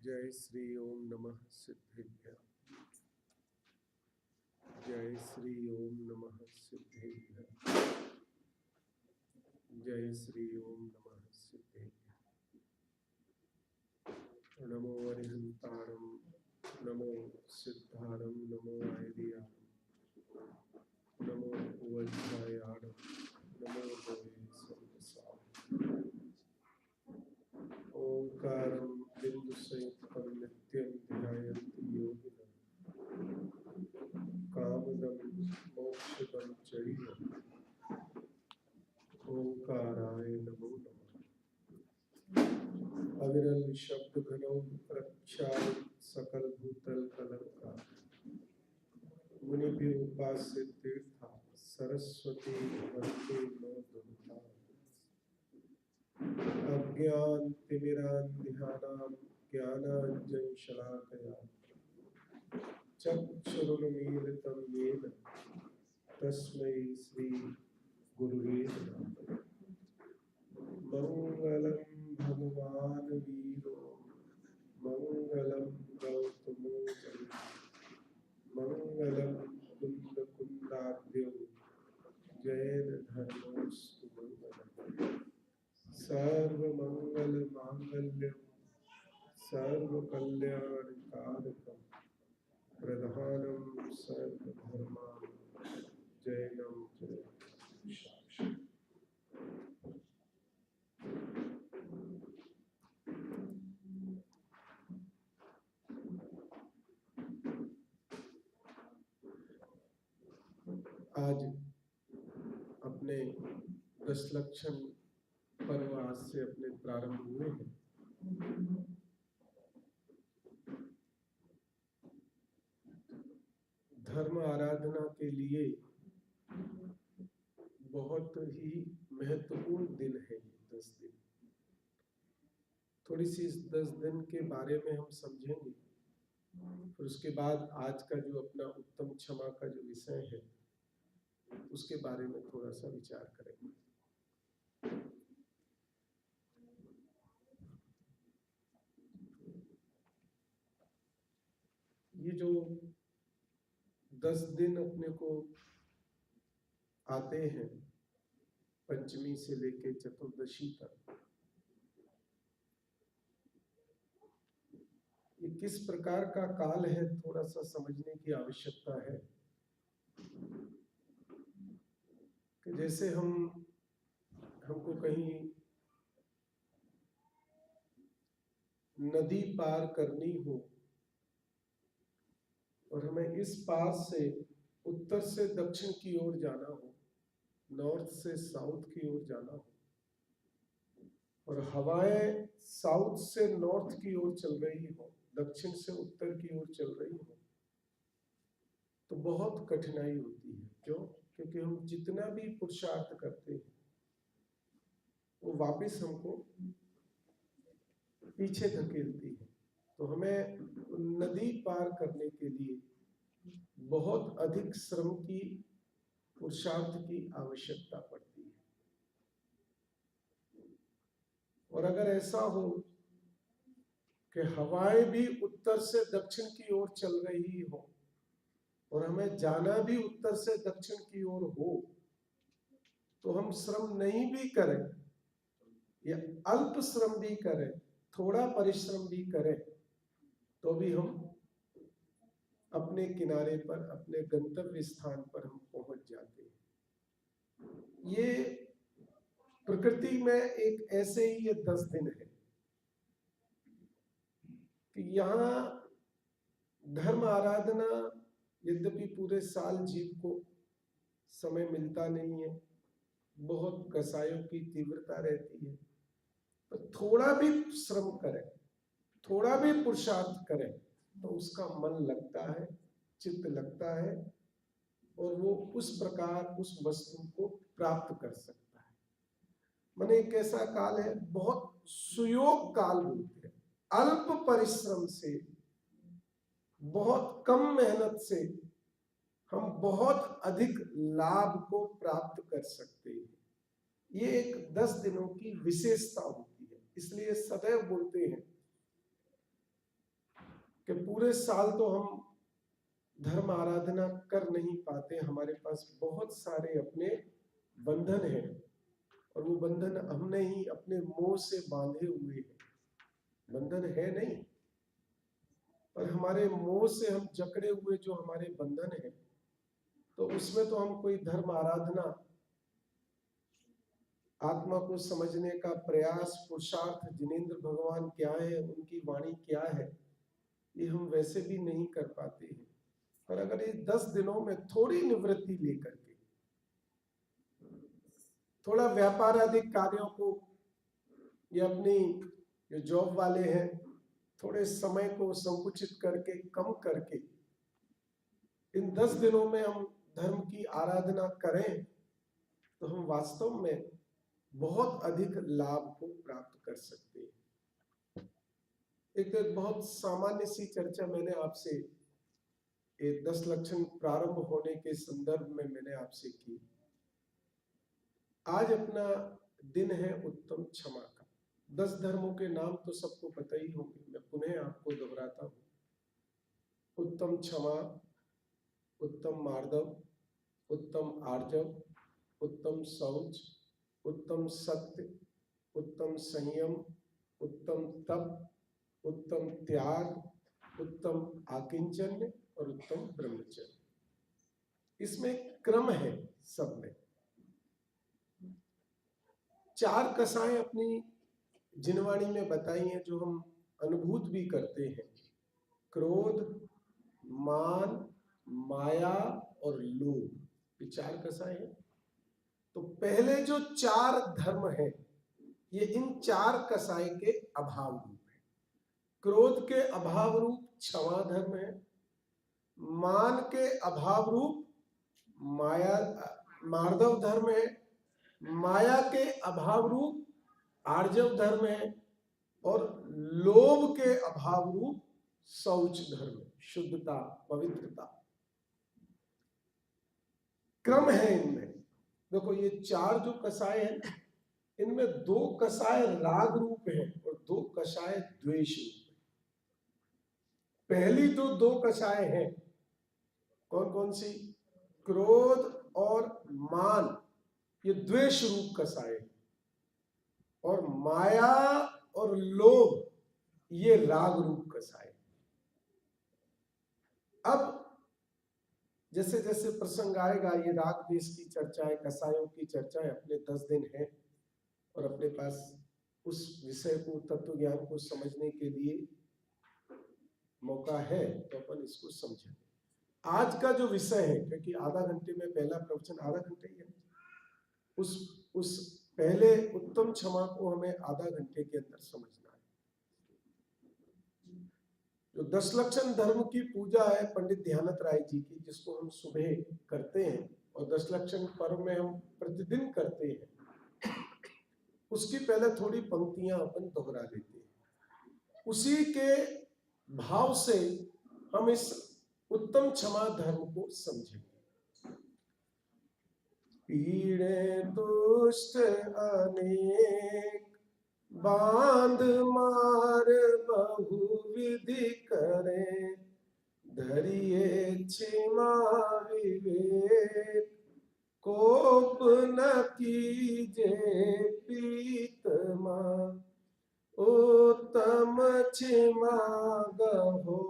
जय श्री ओम नमः सिद्धेभ्यः। जय श्री ओम नमः सिद्धेभ्यः। जय श्री ओम नमः सिद्धेभ्यः। नमो अरिहंतारं, नमो सिद्धारं, नमो आयर्याणं, नमो उवज्रायाणं, नमो भवे सर्वसाम्। ओंकारं बिंदुसंयुक्तं नित्यं ध्यायन्ति योगिनः। कामदं मोक्षदं चैव ओंकाराय नमो नमः। अविरल शब्द घनौ प्रख्यात सकल भूतल कलंका। मुनि उपास्य तीर्था सरस्वती वंदे नो दुर्गा। अज्ञान तिमिरान्धकारां ज्ञानांजन शलाकया चक्षुरुन्मीलितं येन तस्मै श्री गुरुवे नमः। मंगलं भगवान वीरो मंगलं गौतमोदय मंगलं कुंदकुंदाद्यो जैन धर्मोस्तु मंगलम्। सर्वमंगल मांगल्यं सर्वकल्याणकारकं प्रधानं सर्वधर्माणां जैनं जयं। आज अपने 10 लक्षण पर्व आज से अपने प्रारंभ हुए हैं। धर्म आराधना के लिए बहुत ही महत्वपूर्ण दिन है ये 10 दिन। थोड़ी सी इस 10 दिन के बारे में हम समझेंगे, फिर उसके बाद आज का जो अपना उत्तम क्षमा का जो विषय है उसके बारे में थोड़ा सा विचार करेंगे। ये जो 10 दिन अपने को आते हैं पंचमी से लेके चतुर्दशी तक, ये किस प्रकार का काल है थोड़ा सा समझने की आवश्यकता है। कि जैसे हमको कहीं नदी पार करनी हो और हमें इस पार से उत्तर से दक्षिण की ओर जाना हो, नॉर्थ से साउथ की ओर जाना हो, और हवाएं साउथ से नॉर्थ की ओर चल रही हो, दक्षिण से उत्तर की ओर चल रही हो, तो बहुत कठिनाई होती है। क्यों? क्योंकि हम जितना भी पुरुषार्थ करते हैं वो वापस हमको पीछे धकेलती है। तो हमें नदी पार करने के लिए बहुत अधिक श्रम की, पुरुषार्थ की आवश्यकता पड़ती है। और अगर ऐसा हो कि हवाएं भी उत्तर से दक्षिण की ओर चल रही हो और हमें जाना भी उत्तर से दक्षिण की ओर हो, तो हम श्रम नहीं भी करें या अल्प श्रम भी करें, थोड़ा परिश्रम भी करें, तो भी हम अपने किनारे पर, अपने गंतव्य स्थान पर हम पहुंच जाते हैं। ये प्रकृति में एक ऐसे ही ये 10 दिन है कि यहाँ धर्म आराधना, यद्यपि पूरे साल जीव को समय मिलता नहीं है, बहुत कसायों की तीव्रता रहती है, तो थोड़ा भी श्रम करें, थोड़ा भी पुरुषार्थ करें तो उसका मन लगता है, चित्त लगता है और वो उस प्रकार उस वस्तु को प्राप्त कर सकता है। माने एक ऐसा काल है, बहुत सुयोग काल बोलते हैं। अल्प परिश्रम से, बहुत कम मेहनत से हम बहुत अधिक लाभ को प्राप्त कर सकते हैं। ये एक 10 दिनों की विशेषता होती है। इसलिए सदैव बोलते हैं कि पूरे साल तो हम धर्म आराधना कर नहीं पाते, हमारे पास बहुत सारे अपने बंधन हैं और वो बंधन हमने ही अपने मोह से बांधे हुए हैं। बंधन है नहीं, पर हमारे मोह से हम जकड़े हुए जो हमारे बंधन है, तो उसमें तो हम कोई धर्म आराधना, आत्मा को समझने का प्रयास, पुरुषार्थ, जिनेंद्र भगवान क्या है, उनकी वाणी क्या है, ये हम वैसे भी नहीं कर पाते हैं। पर अगर ये 10 दिनों में थोड़ी निवृत्ति लेकर के, थोड़ा व्यापार आदि कार्यों को, ये अपनी जो जॉब वाले हैं, थोड़े समय को संकुचित करके, कम करके इन 10 दिनों में हम धर्म की आराधना करें, तो हम वास्तव में बहुत अधिक लाभ को प्राप्त कर सकते हैं। एक बहुत सामान्य सी चर्चा मैंने आपसे 10 लक्षण प्रारंभ होने के संदर्भ में मैंने आपसे की। आज अपना दिन है उत्तम क्षमा का। 10 धर्मों के नाम तो सबको पता ही होंगे, मैं पुनः आपको दोहराता हूं। उत्तम क्षमा, उत्तम मार्दव, उत्तम आर्जव, उत्तम शौच, उत्तम सत्य, उत्तम संयम, उत्तम तप, उत्तम त्याग, उत्तम आकिंचन्य और उत्तम ब्रह्मचर्य। इसमें क्रम है सब में। 4 कसाएं अपनी जिनवाणी में बताई हैं जो हम अनुभूत भी करते हैं। क्रोध, मान, माया और लोभ, ये 4 कसाएं हैं। तो पहले जो 4 धर्म हैं, ये इन 4 कसाई के अभाव रूप है। क्रोध के अभाव रूप क्षमा धर्म है, मान के अभाव रूप माया मार्दव धर्म है, माया के अभाव रूप आर्जव धर्म है और लोभ के अभाव रूप शौच धर्म, शुद्धता, पवित्रता। क्रम है इनमें। देखो ये 4 जो कसाय हैं, इनमें 2 कसाय राग रूप है और 2 कसाय द्वेष रूप है। पहली जो 2 कसाय हैं, कौन कौन सी? क्रोध और मान, ये द्वेष रूप कसाय है, और माया और लोभ, ये राग रूप कसाय। अब जैसे जैसे प्रसंग आएगा, ये राग द्वेष की चर्चा है, कसायों की चर्चा है, अपने 10 दिन है और अपने पास उस विषय को, तत्व ज्ञान को समझने के लिए मौका है, तो अपन इसको समझें। आज का जो विषय है, क्योंकि आधा घंटे में पहला प्रवचन, आधा घंटे ही है, उस पहले उत्तम क्षमा को हमें आधा घंटे के अंदर समझना है। जो 10 लक्षण धर्म की पूजा है पंडित ध्यानत राय जी की, जिसको हम सुबह करते हैं और 10 लक्षण पर्व में हम प्रतिदिन करते हैं, उसकी पहले थोड़ी पंक्तियां अपन दोहरा लेते हैं। उसी के भाव से हम इस उत्तम क्षमा धर्म को समझेंगे। पीड़े दुष्ट अनेक, बांध मार बहुविधि करे, धरिए क्षमा विवेक, कोप न कीजे प्रीतमा, उत्तम क्षमा गहो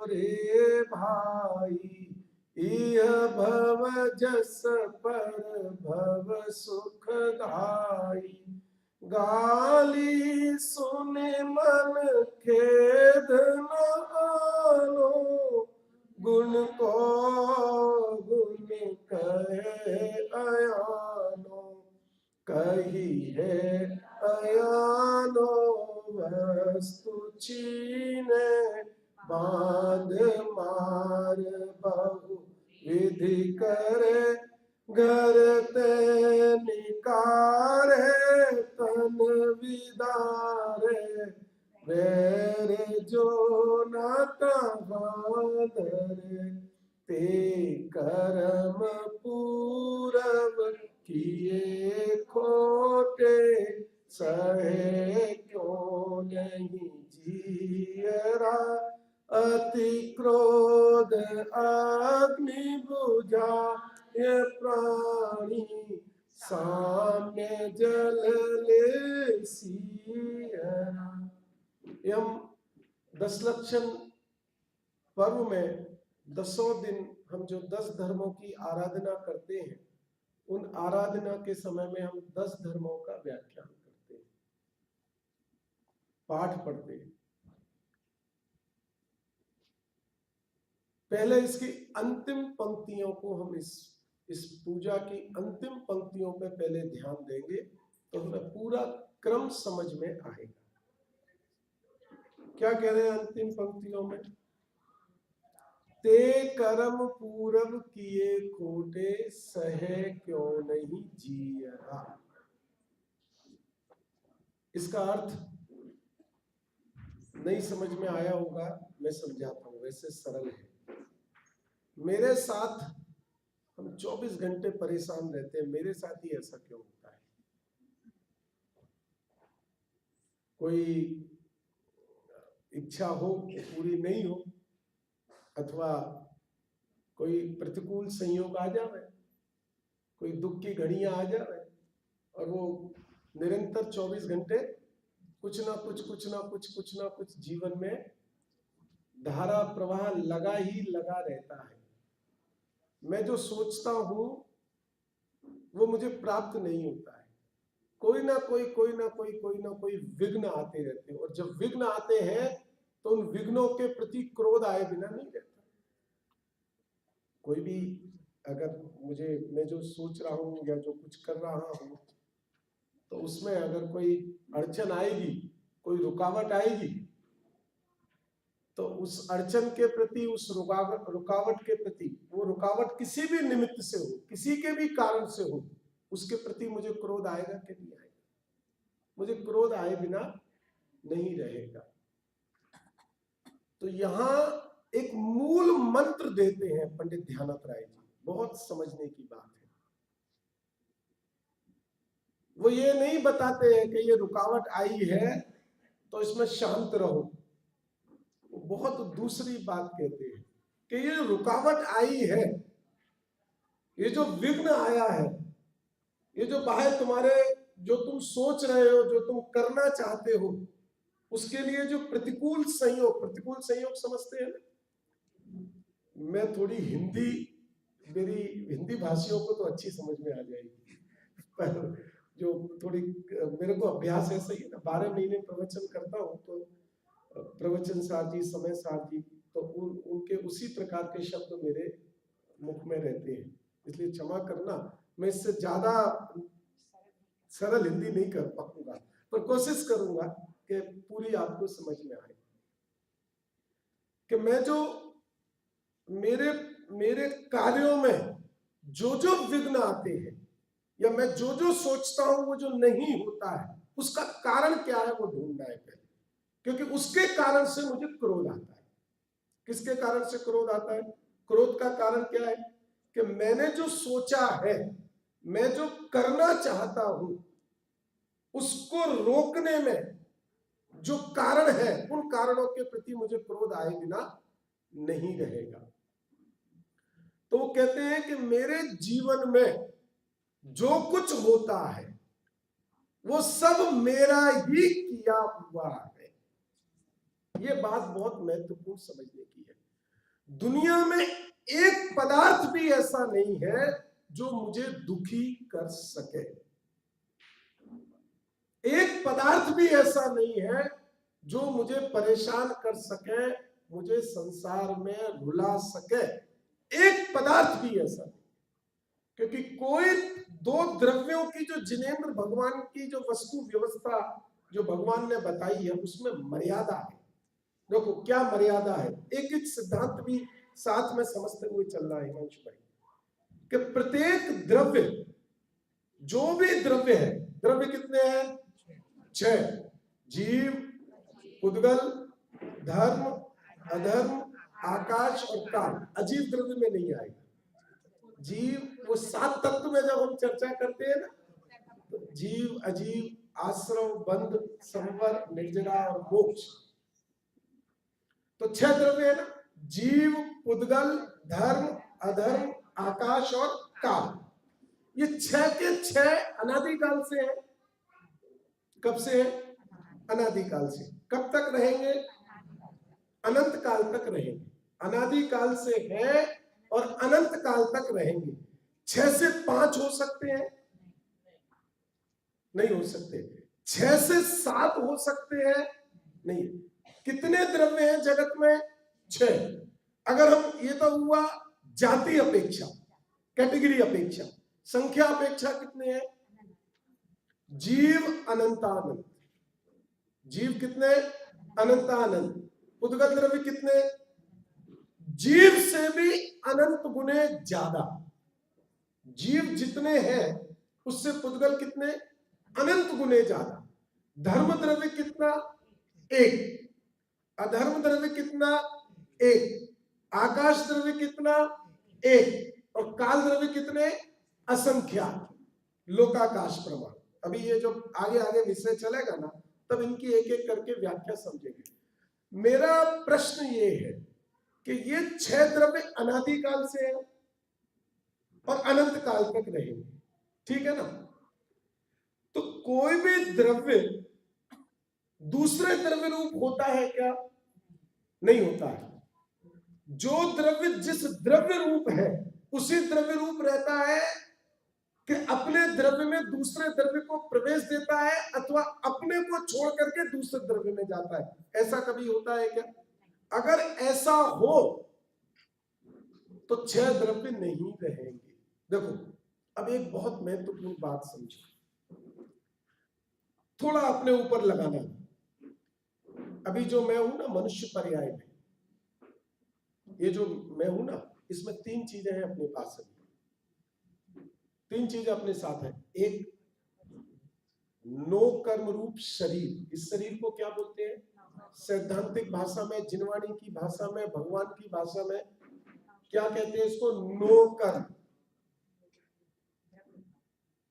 रे भाई, यह भव जस पर भव सुखदाई, गाली सुने मन खेद न आनो, गुण को गुण कहे अयानो, कही है अयानो वस्तु छीने, बांध मार बहु विधि करे, घर ते निकारे तन विदारे, वैर जो नाता बांधरे, ते कर्म पूरब किए खोटे, सहे क्यों नहीं जियरा, अति क्रोध अग्नि बुझाए प्राणी, साम्य जल ले सियरा। हम 10 लक्षण पर्व में 10 दिन हम जो 10 धर्मों की आराधना करते हैं, उन आराधना के समय में हम 10 धर्मों का व्याख्यान करते हैं, पाठ पढ़ते हैं। पहले इसकी अंतिम पंक्तियों को हम इस पूजा की अंतिम पंक्तियों पे पहले ध्यान देंगे तो हमें पूरा क्रम समझ में आएगा। क्या कह रहे हैं अंतिम पंक्तियों में? ते कर्म पूरब किए खोटे, सहे क्यों नहीं जिया। इसका अर्थ नहीं समझ में आया होगा, मैं समझाता हूं, वैसे सरल है। मेरे साथ हम 24 घंटे परेशान रहते हैं, मेरे साथ ही ऐसा क्यों होता है? कोई इच्छा हो पूरी नहीं हो, अथवा कोई प्रतिकूल संयोग आ जाए, कोई दुख की घड़ियां आ जाए, और वो निरंतर 24 घंटे कुछ ना कुछ जीवन में धारा प्रवाह लगा ही लगा रहता है। मैं जो सोचता हूं वो मुझे प्राप्त नहीं होता है। कोई ना कोई विघ्न आते रहते हैं, और जब विघ्न आते हैं तो उन विघ्नों के प्रति क्रोध आए बिना नहीं रहता। कोई भी अगर मैं जो सोच रहा हूं या जो कुछ कर रहा हूं, तो उसमें अगर कोई अड़चन आएगी, कोई रुकावट आएगी, तो उस अड़चन के प्रति, उस रुकावट के प्रति, वो रुकावट किसी भी निमित्त से हो, किसी के भी कारण से हो, उसके प्रति मुझे क्रोध आएगा कि नहीं आएगा? मुझे क्रोध आए बिना नहीं रहेगा। तो यहां एक मूल मंत्र देते हैं पंडित ध्यानत राय जी, बहुत समझने की बात है। वो ये नहीं बताते हैं कि ये रुकावट आई है तो इसमें शांत रहो। वो बहुत दूसरी बात कहते हैं कि ये रुकावट आई है, ये जो विघ्न आया है, ये जो बाहर तुम्हारे, जो तुम सोच रहे हो, जो तुम करना चाहते हो, उसके लिए जो प्रतिकूल संयोग समझते हैं ना? मैं थोड़ी मेरी हिंदी भाषियों को तो अच्छी समझ में आ जाएगी, पर जो थोड़ी मेरे को अभ्यास ऐसा ही है ना, 12 महीने प्रवचन करता हूँ, तो प्रवचन सार जी, समय सार जी, तो उनके उसी प्रकार के शब्द मेरे मुख में रहते हैं, इसलिए क्षमा करना, मैं इससे ज्यादा सरल हिंदी नहीं कर पाऊंगा, पर कोशिश करूंगा कि पूरी आपको समझ में आए। कि मैं जो मेरे कार्यों में जो विघ्न आते हैं, या मैं जो सोचता हूं वो जो नहीं होता है, उसका कारण क्या है वो ढूंढना है पहले, क्योंकि उसके कारण से मुझे क्रोध आता है। किसके कारण से क्रोध आता है? क्रोध का कारण क्या है? कि मैंने जो सोचा है, मैं जो करना चाहता हूं, उसको रोकने में जो कारण है, उन कारणों के प्रति मुझे क्रोध आए बिना नहीं रहेगा। तो वो कहते हैं कि मेरे जीवन में जो कुछ होता है वो सब मेरा ही किया हुआ है। ये बात बहुत महत्वपूर्ण समझने की है। दुनिया में एक पदार्थ भी ऐसा नहीं है जो मुझे दुखी कर सके। एक पदार्थ भी ऐसा नहीं है जो मुझे परेशान कर सके, मुझे संसार में रुला सके। एक पदार्थ भी ऐसा नहीं, क्योंकि कोई दो द्रव्यों की जो जिनेंद्र भगवान की जो वस्तु व्यवस्था जो भगवान ने बताई है, उसमें मर्यादा है। देखो क्या मर्यादा है, एक सिद्धांत भी साथ में समझते हुए चल रहा है हिमांशु भाई, कि प्रत्येक द्रव्य, जो भी द्रव्य है, द्रव्य कितने हैं? 6। जीव, उद्गल, धर्म, अधर्म, आकाश और काल। अजीव द्रव्य में नहीं आएगा। जीव, वो 7 तत्व में जब हम चर्चा करते हैं ना, तो जीव, अजीव, आश्रम, बंध, संवर, निर्जरा और मोक्ष, तो 6 द्रव्य है ना, जीव, पुद्गल, धर्म, अधर्म, आकाश और काल। ये 6 के 6 अनादिकाल से है। कब से है? अनादिकाल से। कब तक रहेंगे? अनंत काल तक रहेंगे। अनादिकाल से है और अनंत काल तक रहेंगे। 6 से 5 हो सकते हैं? नहीं हो सकते। 6 से 7 हो सकते हैं? नहीं। कितने द्रव्य हैं जगत में? 6। अगर हम, ये तो हुआ जाति अपेक्षा, कैटेगरी अपेक्षा। संख्या अपेक्षा कितने हैं? जीव अनंतानंत। जीव कितने? अनंतानंत। पुद्गल द्रव्य कितने? जीव से भी अनंत गुने ज्यादा। जीव जितने हैं उससे पुद्गल कितने? अनंत गुने ज्यादा। धर्म द्रव्य कितना? 1। अधर्म द्रव्य कितना? 1। आकाश द्रव्य कितना? 1। और काल द्रव्य कितने? असंख्यात। लोकाकाश प्रमाण। अभी ये जो आगे आगे विषय चलेगा ना, तब इनकी एक एक करके व्याख्या समझेंगे। मेरा प्रश्न ये है कि ये 6 द्रव्य अनादिकाल से है और अनंत काल तक रहेंगे, ठीक है ना? तो कोई भी द्रव्य दूसरे द्रव्य रूप होता है क्या? नहीं होता है। जो द्रव्य जिस द्रव्य रूप है उसी द्रव्य रूप रहता है कि अपने द्रव्य में दूसरे द्रव्य को प्रवेश देता है अथवा अपने को छोड़ करके दूसरे द्रव्य में जाता है। ऐसा कभी होता है क्या? अगर ऐसा हो तो 6 द्रव्य नहीं रहेंगे। देखो, अब एक बहुत महत्वपूर्ण बात समझो, थोड़ा अपने ऊपर लगाना। अभी जो मैं हूं ना मनुष्य पर्याय में, ये जो मैं हूं ना, इसमें 3 चीजें हैं अपने पास। 3 चीजें अपने साथ हैं। एक, नो कर्म रूप शरीर। इस शरीर को क्या बोलते हैं? सैद्धांतिक भाषा में, जिनवाणी की भाषा में, भगवान की भाषा में क्या कहते हैं इसको? नो कर्म।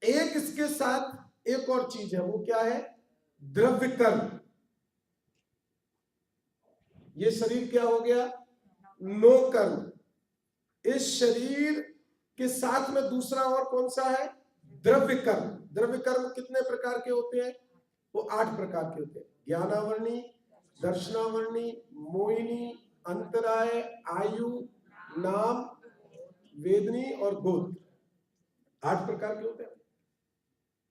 एक इसके साथ एक और चीज है, वो क्या है? द्रव्य कर्म। ये शरीर क्या हो गया? नो कर्म। इस शरीर के साथ में दूसरा और कौन सा है? द्रव्य कर्म। द्रव्य कर्म कितने प्रकार के होते हैं? वो 8 प्रकार के होते हैं। ज्ञानावर्णी, दर्शनावर्णी, मोहिनी, अंतराय, आयु, नाम, वेदनी और गोत्र। 8 प्रकार के होते हैं।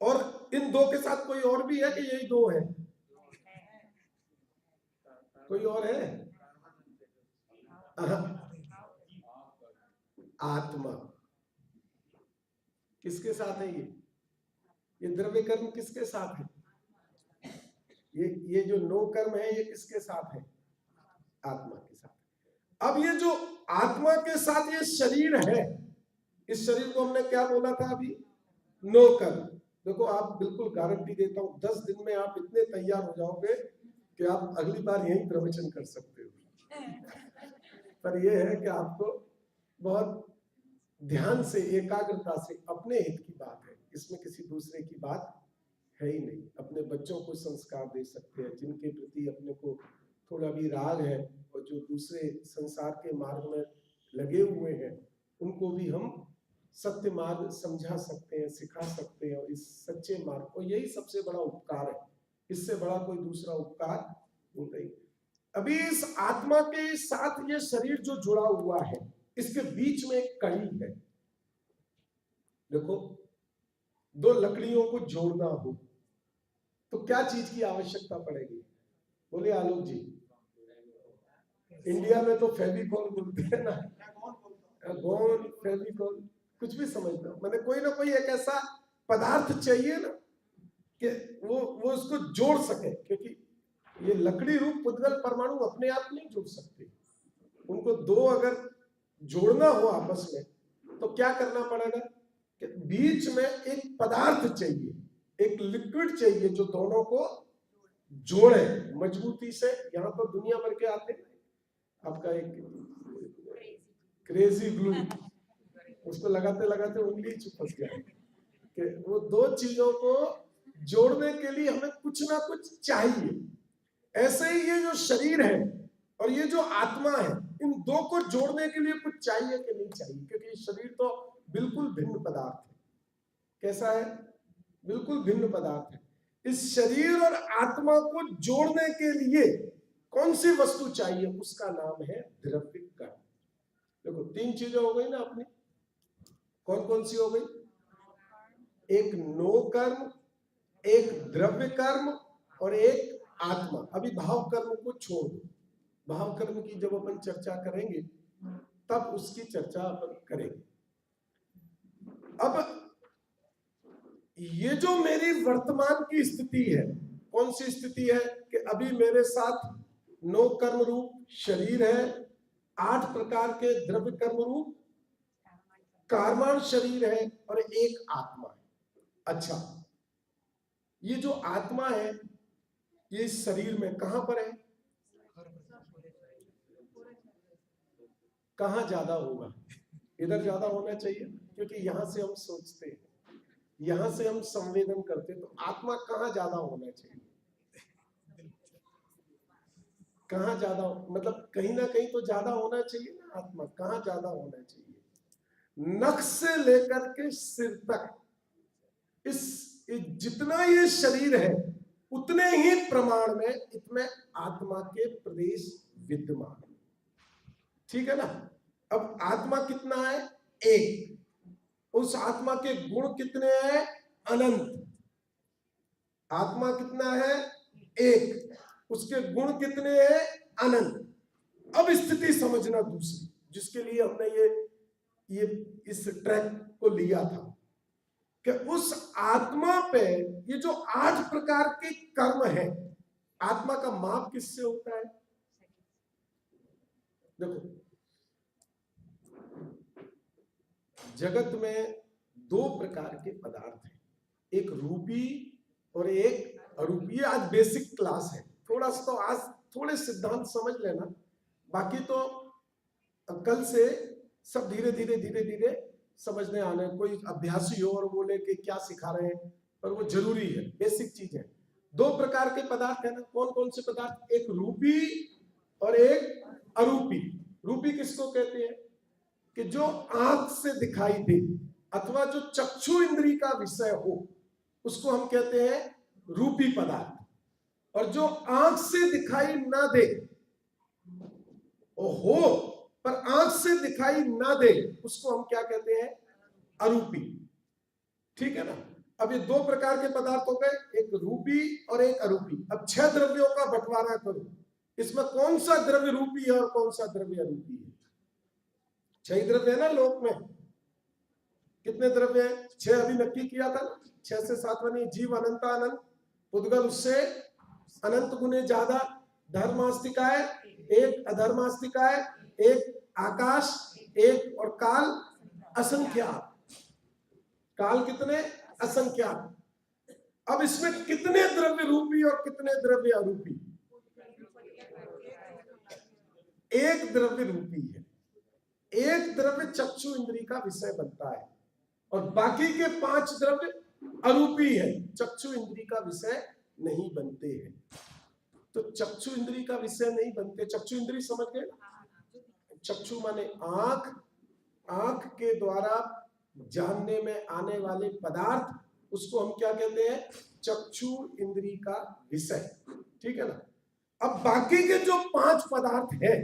और इन 2 के साथ कोई और भी है कि यही 2 है? कोई और है? आत्मा। किसके साथ है ये द्रव्य कर्म किसके साथ है? ये जो नो कर्म है ये किसके साथ है? आत्मा के साथ। अब ये जो आत्मा के साथ ये शरीर है, इस शरीर को हमने क्या बोला था अभी? नो कर्म। देखो, आप बिल्कुल गारंटी देता हूं 10 दिन में आप इतने तैयार हो जाओगे कि आप अगली बार यही प्रवचन कर सकते हो। पर यह है कि आपको बहुत ध्यान से, एकाग्रता से, अपने हित की बात है, इसमें किसी दूसरे की बात है ही नहीं। अपने बच्चों को संस्कार दे सकते हैं जिनके प्रति अपने को थोड़ा भी राग है, और जो दूसरे संसार के मार्ग में लगे हुए हैं उनको भी हम सत्य मार्ग समझा सकते हैं, सिखा सकते हैं, और इस सच्चे मार्ग को, यही सबसे बड़ा उपकार है। इससे बड़ा कोई दूसरा उपकार नहीं। अभी इस आत्मा के साथ ये शरीर जो जुड़ा हुआ है, इसके बीच में एक कड़ी है। देखो, 2 लकड़ियों को जोड़ना हो तो क्या चीज की आवश्यकता पड़ेगी? बोले आलोक जी। इंडिया में तो फेविकॉल बोलते हैं ना, गोंद, फेविकॉल, कुछ भी समझ लो। मैंने कोई ना कोई एक ऐसा पदार्थ चाहिए ना कि वो उसको जोड़ सके, क्योंकि ये लकड़ी रूप पुद्गल परमाणु अपने आप नहीं जुड़ सकते। उनको 2 अगर जोड़ना हो आपस में तो क्या करना पड़ेगा कि बीच में एक पदार्थ चाहिए, एक लिक्विड चाहिए जो दोनों को जोड़े मजबूती से। यहाँ तो दुनिया भर के आते हैं, आपका एक क्रेजी ग्लू, उसको लगाते लगाते उंगली फंस जाए। कि वो 2 चीजों को जोड़ने के लिए हमें कुछ ना कुछ चाहिए। ऐसे ही ये जो शरीर है और ये जो आत्मा है, इन दो को जोड़ने के लिए कुछ चाहिए कि नहीं चाहिए? क्योंकि शरीर तो बिल्कुल भिन्न पदार्थ है। कैसा है? बिल्कुल भिन्न पदार्थ है। इस शरीर और आत्मा को जोड़ने के लिए कौन सी वस्तु चाहिए? उसका नाम है द्रव्य कर्म। देखो, तीन चीजें हो गई ना अपनी। कौन कौन सी हो गई? एक नो कर्म, एक द्रव्य कर्म और एक आत्मा। अभी भाव कर्म को छोड़ दो। भाव कर्म की जब अपन चर्चा करेंगे तब उसकी चर्चा अपन करेंगे। अब ये जो मेरी वर्तमान की स्थिति है, कौन सी स्थिति है? कि अभी मेरे साथ नो कर्म रूप शरीर है, 8 प्रकार के द्रव्य कर्म रूप कार्मान शरीर है और एक आत्मा है। अच्छा, ये जो आत्मा है ये इस शरीर में कहां पर है? कहां ज्यादा होगा? इधर ज्यादा होना चाहिए, क्योंकि यहां से हम सोचते हैं, यहां से हम संवेदन करते हैं। तो आत्मा कहां ज्यादा होना चाहिए? कहां ज्यादा, मतलब कहीं ना कहीं तो ज्यादा होना चाहिए ना। आत्मा कहां ज्यादा होना चाहिए? नख से लेकर के सिर तक, इस जितना ये शरीर है उतने ही प्रमाण में इसमें आत्मा के प्रदेश विद्यमान। ठीक है ना? अब आत्मा कितना है? एक। उस आत्मा के गुण कितने हैं? अनंत। आत्मा कितना है? एक। उसके गुण कितने हैं? अनंत। अब स्थिति समझना दूसरी, जिसके लिए हमने ये इस ट्रैक को लिया था, कि उस आत्मा पे ये जो 8 प्रकार के कर्म है, आत्मा का माप किससे होता है? देखो, जगत में 2 प्रकार के पदार्थ हैं, एक रूपी और एक अरूपी। आज बेसिक क्लास है, थोड़ा सा तो आज थोड़े सिद्धांत समझ लेना, बाकी तो कल से सब धीरे धीरे धीरे धीरे समझने आने। कोई अभ्यासी हो और बोले कि क्या सिखा रहे हैं, पर वो जरूरी है, बेसिक चीज है। 2 प्रकार के पदार्थ है ना। कौन कौन से पदार्थ? एक रूपी और एक अरूपी। रूपी किसको कहते हैं? कि जो आंख से दिखाई दे अथवा जो चक्षु इंद्री का विषय हो, उसको हम कहते हैं रूपी पदार्थ। और जो आंख से दिखाई ना दे, हो पर आंख से दिखाई ना दे, उसको हम क्या कहते हैं? अरूपी। ठीक है ना? अब ये 2 प्रकार के पदार्थ हो गए, एक रूपी और एक अरूपी। अब 6 द्रव्यों का बंटवारा करो, इसमें कौन सा द्रव्य रूपी है और कौन सा द्रव्य अरूपी है? 6 द्रव्य है ना लोक में। कितने द्रव्य है? 6 अभी नक्की किया था ना। 6 से 7 बनी। जीव अनंत अनंत, उद्गल उससे अनंत गुने ज्यादा, धर्मास्तिकाय एक, अधर्मास्तिकाय एक, आकाश एक और काल असंख्यात। काल कितने? असंख्यात। अब इसमें कितने द्रव्य रूपी और कितने द्रव्य अरूपी? एक द्रव्य रूपी है। एक द्रव्य चक्षु इंद्री का विषय बनता है और बाकी के 5 द्रव्य अरूपी है, चक्षु इंद्री का विषय नहीं बनते हैं। तो चक्षु इंद्री का विषय नहीं बनते। चक्षु इंद्री समझ गए? चक्षु माने आंख, आंख के द्वारा जानने में आने वाले पदार्थ, उसको हम क्या कहते हैं? चक्षु इंद्री का विषय। ठीक है ना? अब बाकी के जो 5 पदार्थ हैं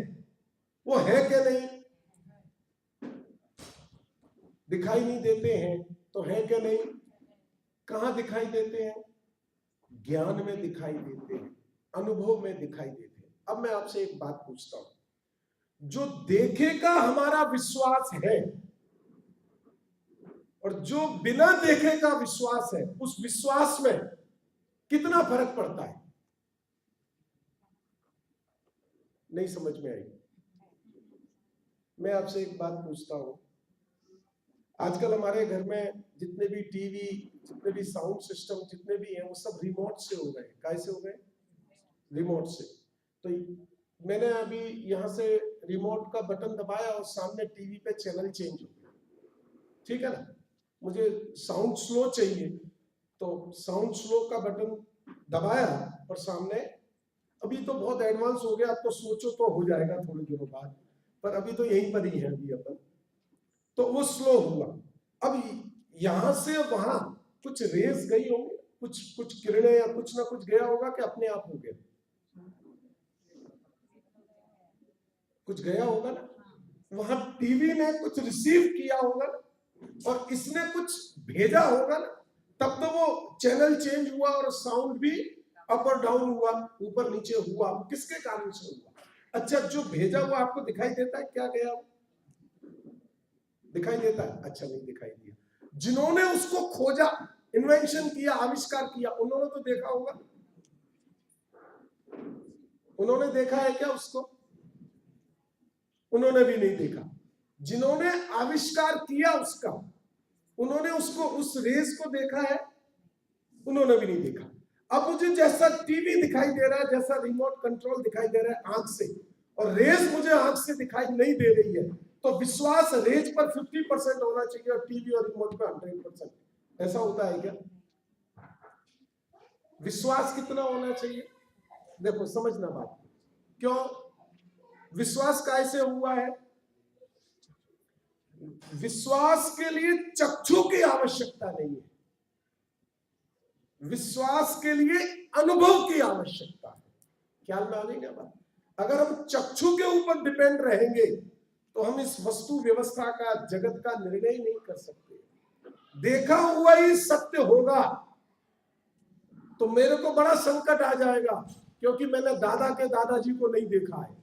वो है क्या? नहीं दिखाई नहीं देते हैं, तो है क्या? नहीं। कहां दिखाई देते हैं? ज्ञान में दिखाई देते हैं, अनुभव में दिखाई देते हैं। अब मैं आपसे एक बात पूछता हूं, जो देखे का हमारा विश्वास है और जो बिना देखे का विश्वास है, उस विश्वास में कितना फर्क पड़ता है? नहीं समझ में आई? मैं आपसे एक बात पूछता हूं, आजकल हमारे घर में जितने भी टीवी, जितने भी साउंड सिस्टम जितने भी हैं, वो सब रिमोट से हो गए। कैसे हो गए? रिमोट से। तो मैंने अभी यहाँ से रिमोट का बटन दबाया और सामने टीवी पे चैनल चेंज हो गया। ठीक है ना? मुझे साउंड स्लो चाहिए, तो साउंड स्लो का बटन दबाया और सामने अभी तो बहुत एडवांस हो गया, अब तो सोचो तो हो जाएगा थोड़े दिनों बाद, पर अभी तो यहीं पर ही है अभी अपन। तो वो स्लो हुआ। अब यहां से वहां कुछ रेस गई होंगी, कुछ कुछ किरणें या कुछ ना कुछ गया होगा कि अपने आप हो गया, कुछ गया होगा ना। वहां टीवी ने कुछ रिसीव किया होगा ना, और इसने कुछ भेजा होगा ना, तब तो वो चैनल चेंज हुआ और साउंड भी अप और डाउन हुआ, ऊपर नीचे हुआ। किसके कारण से हुआ? अच्छा, जो भेजा वो आपको दिखाई देता है क्या गया? दिखाई देता है? अच्छा, नहीं दिखाई दिया। जिन्होंने उसको खोजा, इन्वेंशन किया, आविष्कार किया, उन्होंने तो देखा होगा। उन्होंने देखा है क्या उसको? उन्होंने भी नहीं देखा। जिन्होंने आविष्कार किया उसका, उन्होंने उसको, उस रेस को देखा है? उन्होंने भी नहीं देखा। अब मुझे जैसा टीवी दिखाई दे रहा है, जैसा रिमोट कंट्रोल दिखाई दे रहा है आंख से, और रेस मुझे आंख से दिखाई नहीं दे रही है, तो विश्वास रेस पर 50% होना चाहिए और टीवी और रिमोट पर 100%। ऐसा होता है क्या? विश्वास कितना होना चाहिए? देखो समझना बात। क्यों विश्वास कैसे हुआ है? विश्वास के लिए चक्षु की आवश्यकता नहीं है, विश्वास के लिए अनुभव की आवश्यकता है। ख्याल में आ गई क्या बात? अगर हम चक्षु के ऊपर डिपेंड रहेंगे तो हम इस वस्तु व्यवस्था का, जगत का निर्णय ही नहीं कर सकते। देखा हुआ ही सत्य होगा तो मेरे को बड़ा संकट आ जाएगा, क्योंकि मैंने दादा के दादाजी को नहीं देखा है।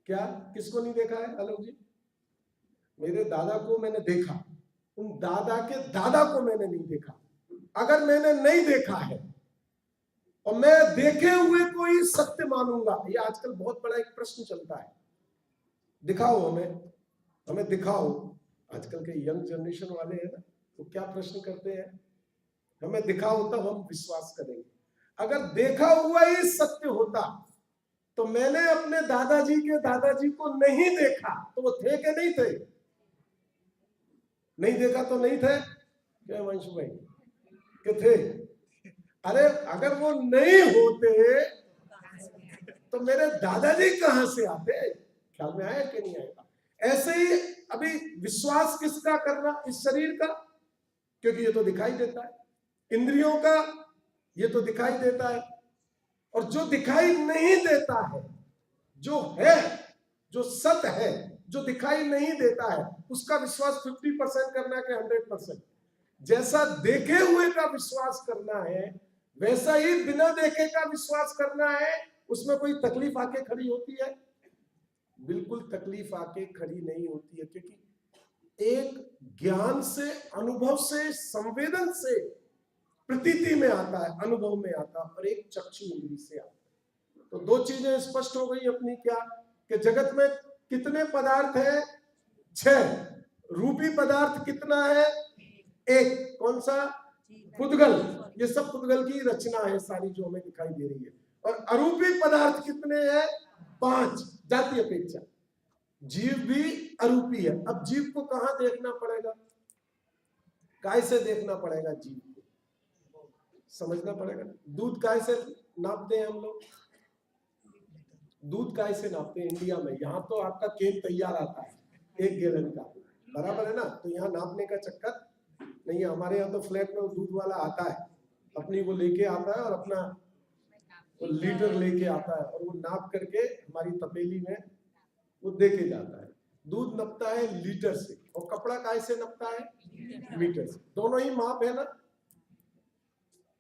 क्या? किसको नहीं देखा है आलोक जी? मेरे दादा को मैंने देखा, उन दादा के दादा को मैंने नहीं देखा। अगर मैंने नहीं देखा है और मैं देखे हुए को ही सत्य मानूंगा, ये आजकल बहुत बड़ा एक प्रश्न चलता है। दिखाओ हमें, हमें दिखाओ। आजकल के यंग जनरेशन वाले हैं ना, वो क्या प्रश्न करते हैं? हमें दिखाओ तब हम विश्वास करेंगे। अगर देखा हुआ ही सत्य होता तो मैंने अपने दादाजी के दादाजी को नहीं देखा, तो वो थे कि नहीं थे? नहीं देखा तो नहीं थे क्या वंशु भाई? कि थे? अरे अगर वो नहीं होते तो मेरे दादाजी कहां से आते? ख्याल में आया कि नहीं आएगा? ऐसे ही अभी विश्वास किसका करना? इस शरीर का, क्योंकि ये तो दिखाई देता है। इंद्रियों का, ये तो दिखाई देता है। और जो दिखाई नहीं देता है, जो है, जो सत्य है, जो दिखाई नहीं देता है, उसका विश्वास 50% करना है कि 100%? जैसा देखे हुए का विश्वास करना है, वैसा ही बिना देखे का विश्वास करना है। उसमें कोई तकलीफ आके खड़ी होती है? बिल्कुल तकलीफ आके खड़ी नहीं होती है, क्योंकि एक ज्ञान से, अनुभव से, संवेदन से प्रतीति में आता है, अनुभव में आता है, और एक चक्षु इंद्री से आता है। तो दो चीजें स्पष्ट हो गई अपनी। क्या? कि जगत में कितने पदार्थ है? 6। रूपी पदार्थ कितना है? 1। कौन सा? पुद्गल। ये सब पुद्गल की रचना है सारी जो हमें दिखाई दे रही है। और अरूपी पदार्थ कितने हैं? 5। जाति अपेक्षा। जीव भी अरूपी है। अब जीव को कहां देखना पड़ेगा? काय से देखना पड़ेगा? जीव को समझना पड़ेगा। दूध काय से नापते हैं हम लोग? दूध काय से नापते हैं इंडिया में? यहाँ तो आपका केन तैयार आता है 1 गैलन का, बराबर है ना? तो यहाँ नापने का चक्कर नहीं है। हमारे यहाँ तो फ्लैट में दूध वाला आता है, अपनी वो लेके आता है और अपना वो लीटर लेके आता है, और वो नाप करके हमारी तपेली में वो दे के जाता है। दूध नपता है लीटर से, और कपड़ा काय से नपता है? मीटर से। दोनों ही माप है ना?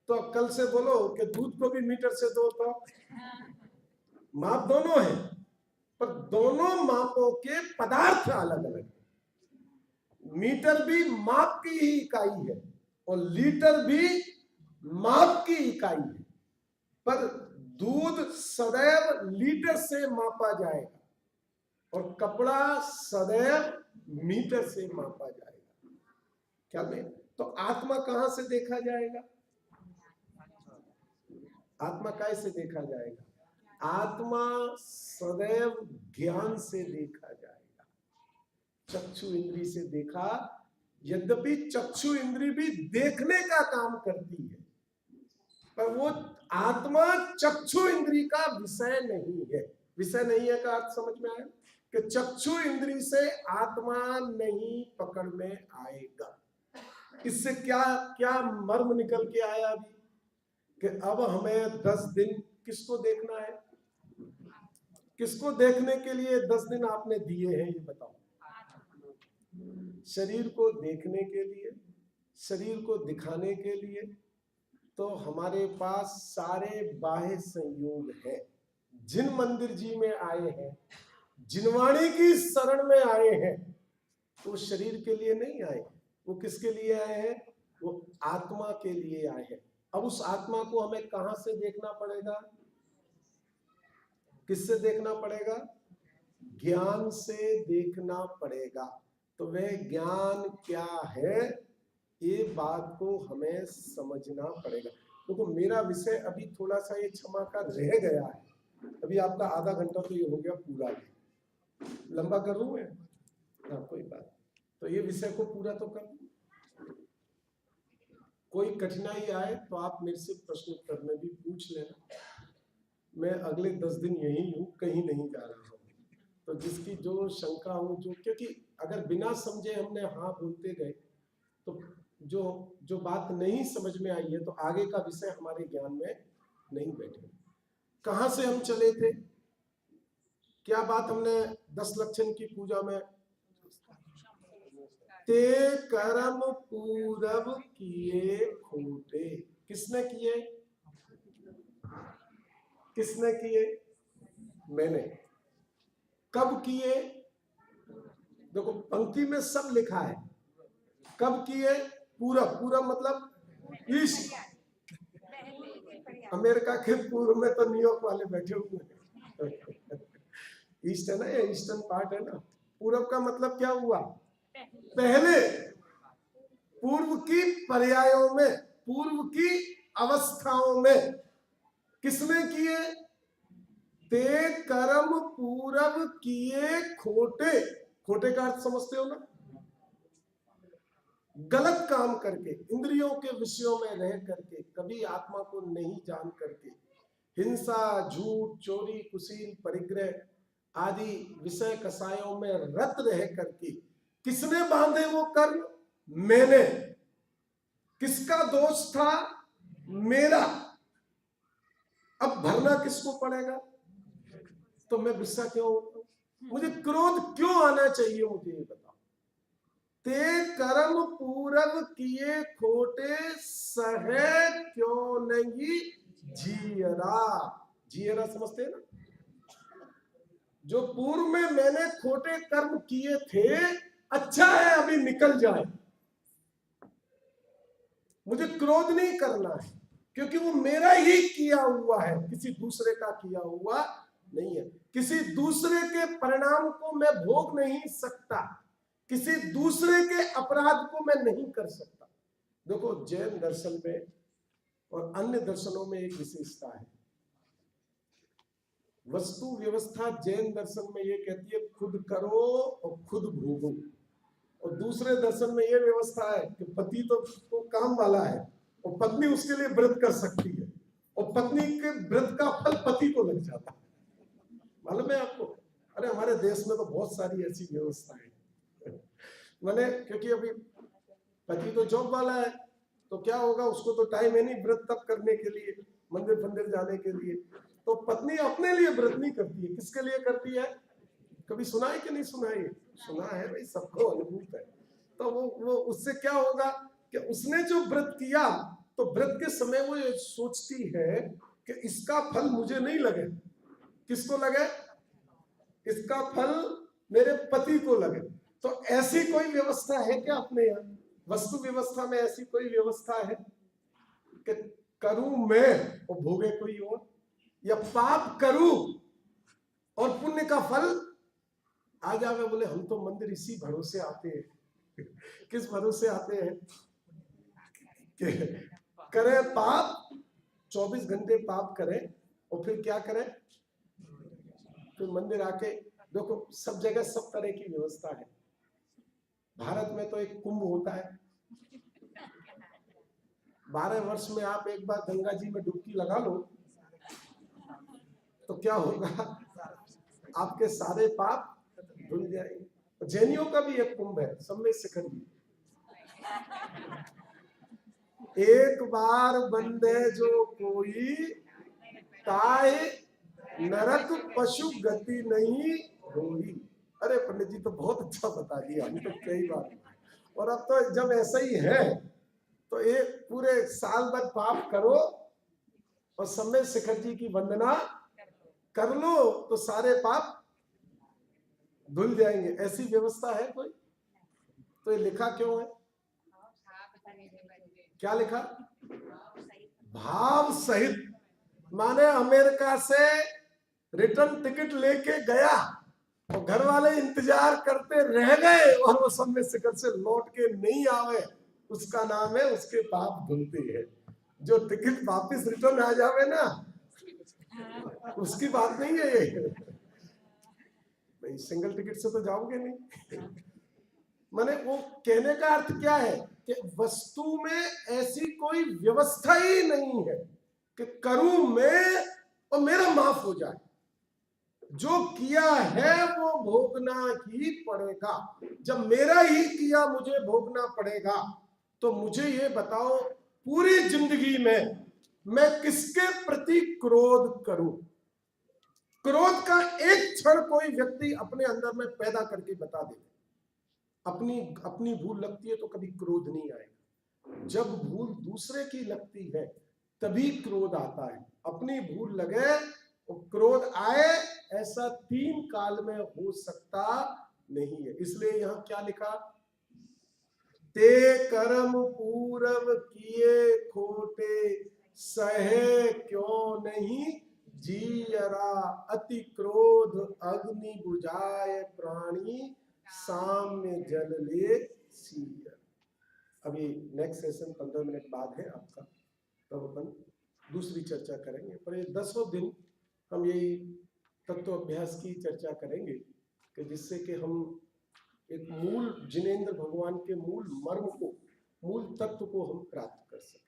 तो कल से बोलो कि दूध को भी मीटर से दो, तो माप दोनों है, पर दोनों मापों के पदार्थ अलग अलग है। मीटर भी माप की ही इकाई है और लीटर भी माप की इकाई है, पर दूध सदैव लीटर से मापा जाएगा और कपड़ा सदैव मीटर से मापा जाएगा। क्या में? तो आत्मा कहां से देखा जाएगा? आत्मा कैसे देखा जाएगा? आत्मा सदैव ज्ञान से देखा जाएगा, चक्षु इंद्री से देखा। यद्यपि चक्षु इंद्री भी देखने का काम करती है, पर वो आत्मा चक्षु इंद्री का विषय नहीं है। विषय नहीं है का अर्थ समझ में आया कि चक्षु इंद्री से आत्मा नहीं पकड़ में आएगा। इससे क्या क्या मर्म निकल के आया अभी कि अब हमें 10 दिन किसको देखना है? किसको देखने के लिए 10 दिन आपने दिए हैं ये बताओ? शरीर को देखने के लिए, शरीर को दिखाने के लिए। तो हमारे पास सारे बाह्य संयोग हैं। जिन मंदिर जी में आए हैं, जिनवाणी की शरण में आए हैं, तो शरीर के लिए नहीं आए। वो किसके लिए आए हैं? वो आत्मा के लिए आए हैं। अब उस आत्मा को हमें कहां से देखना पड़ेगा? किससे देखना पड़ेगा? ज्ञान से देखना पड़ेगा। तो वह ज्ञान क्या है, ये बात को हमें समझना पड़ेगा। क्योंकि तो मेरा विषय अभी थोड़ा सा ये क्षमा का रह गया है। अभी आपका आधा घंटा तो ये हो गया पूरा, लंबा करूं मैं? हाँ कोई बात। तो ये विषय को पूरा तो कर। कोई कठिनाई आए तो आप मेरे से प्रश्न उत्तर में भी पूछ लेना। मैं अगले 10 दिन यही हूँ, कहीं नहीं जा रहा हूँ। तो जिसकी जो शंका हो, जो, क्योंकि अगर बिना समझे हमने हाँ बोलते गए तो जो बात नहीं समझ में आई है तो आगे का विषय हमारे ज्ञान में नहीं बैठे। कहां से हम चले थे? क्या बात हमने 10 लक्षण की पूजा में? ते कर्म पूरब किए खोटे। किसने किए? किसने किए? मैंने। कब किए? देखो पंक्ति में सब लिखा है। कब किए? पूरब। पूरब मतलब ईस्ट। अमेरिका के पूर्व में तो न्यूयॉर्क वाले बैठे हुए हैं। ईस्ट है ना, ये ईस्टर्न पार्ट है ना। पूरब का मतलब क्या हुआ? पहले। पूर्व की पर्यायों में, पूर्व की अवस्थाओं में किसने किए? ते कर्म पूरब किए खोटे। खोटे का अर्थ समझते हो ना? गलत काम करके, इंद्रियों के विषयों में रह करके, कभी आत्मा को नहीं जान करके, हिंसा, झूठ, चोरी, कुशील, परिग्रह आदि विषय कसायों में रत रह करके किसने बांधे वो कर्म? मैंने। किसका दोष था? मेरा। अब भरना किसको पड़ेगा? तो मैं गुस्सा क्यों होता हूं? मुझे क्रोध क्यों आना चाहिए? मुझे ये बताओ। ते कर्म पूरब किए खोटे, सहे क्यों नहीं जियरा। जियरा समझते हैं ना? जो पूर्व में मैंने खोटे कर्म किए थे, अच्छा है अभी निकल जाए। मुझे क्रोध नहीं करना है, क्योंकि वो मेरा ही किया हुआ है, किसी दूसरे का किया हुआ नहीं है। किसी दूसरे के परिणाम को मैं भोग नहीं सकता, किसी दूसरे के अपराध को मैं नहीं कर सकता। देखो जैन दर्शन में और अन्य दर्शनों में एक विशेषता है। वस्तु व्यवस्था जैन दर्शन में ये कहती है खुद करो और खुद भोगो, और दूसरे दर्शन में ये व्यवस्था है कि पति तो काम वाला है और पत्नी उसके लिए व्रत कर सकती है, और पत्नी के व्रत का फल पति को लग जाता है। मालूम है आपको? अरे हमारे देश में तो बहुत सारी ऐसी व्यवस्थाएं मैंने, क्योंकि अभी पति तो जॉब वाला है, तो क्या होगा, उसको तो टाइम है नहीं व्रत तप करने के लिए, मंदिर फंदिर जाने के लिए। तो पत्नी अपने लिए व्रत नहीं करती है, किसके लिए करती है? कभी सुना है कि नहीं सुना है? सुना है भाई, सबको अनुभूत है। तो वो उससे क्या होगा कि उसने जो व्रत किया, तो व्रत के समय वो ये सोचती है कि इसका फल मुझे नहीं लगे, किसको लगे? इसका फल मेरे पति को लगे। तो ऐसी कोई व्यवस्था है क्या अपने यहाँ? वस्तु व्यवस्था में ऐसी कोई व्यवस्था है कि करूं मैं और भोगे कोई और, या पाप करूं और पुण्य का फल आ जावे? बोले हम तो मंदिर इसी भरोसे आते हैं। किस भरोसे आते हैं? कि करे पाप, 24 घंटे पाप करें और फिर क्या करें? फिर मंदिर आके देखो, सब जगह सब तरह की व्यवस्था है। भारत में तो एक कुंभ होता है, 12 वर्ष में आप एक बार गंगा जी में डुबकी लगा लो तो क्या होगा, आपके सारे पाप धुल जाएंगे। जैनियों का भी एक कुंभ है, सम्मेद शिखर जी। एक बार बंदे जो कोई ताए नरक पशु गति नहीं होगी। अरे पंडित जी तो बहुत अच्छा बता दिया, अभी तो कई बार। और अब तो जब ऐसा ही है तो एक पूरे साल भर पाप करो और सम्मेद शिखर जी की वंदना कर लो तो सारे पाप धुल जाएंगे। ऐसी व्यवस्था है कोई? तो ये लिखा क्यों है? क्या लिखा? भाव सहित। माने अमेरिका से रिटर्न टिकट लेके गया और घर वाले इंतजार करते रह गए और वो सम्मेद शिखर से लौट के नहीं आवे, उसका नाम है उसके पाप धुलते हैं। जो टिकट वापस रिटर्न आ जावे ना, उसकी बात नहीं है ये। भाई सिंगल टिकट से तो जाओगे नहीं। माने वो कहने का अर्थ क्या है कि वस्तु में ऐसी कोई व्यवस्था ही नहीं है कि करूं मैं और मेरा माफ हो जाए। जो किया है वो भोगना ही पड़ेगा। जब मेरा ही किया मुझे भोगना पड़ेगा, तो मुझे ये बताओ पूरी जिंदगी में मैं किसके प्रति क्रोध करूं? क्रोध का एक क्षण कोई व्यक्ति अपने अंदर में पैदा करके बता दे। अपनी अपनी भूल लगती है तो कभी क्रोध नहीं आएगा। जब भूल दूसरे की लगती है तभी क्रोध आता है। अपनी भूल लगे और क्रोध आए, ऐसा 3 काल में हो सकता नहीं है। इसलिए यहां क्या लिखा? ते कर्म पूर्व किए खोटे, सहे क्यों नहीं जीयरा, अति क्रोध अग्नि बुझाए प्राणी, साम्य जल ले सिया। अभी नेक्स्ट सेशन 15 मिनट बाद है आपका, तब अपन दूसरी चर्चा करेंगे। पर ये 10 दिन हम यही तत्व अभ्यास की चर्चा करेंगे कि जिससे कि हम एक मूल जिनेंद्र भगवान के मूल मर्म को, मूल तत्व को हम प्राप्त कर सकें।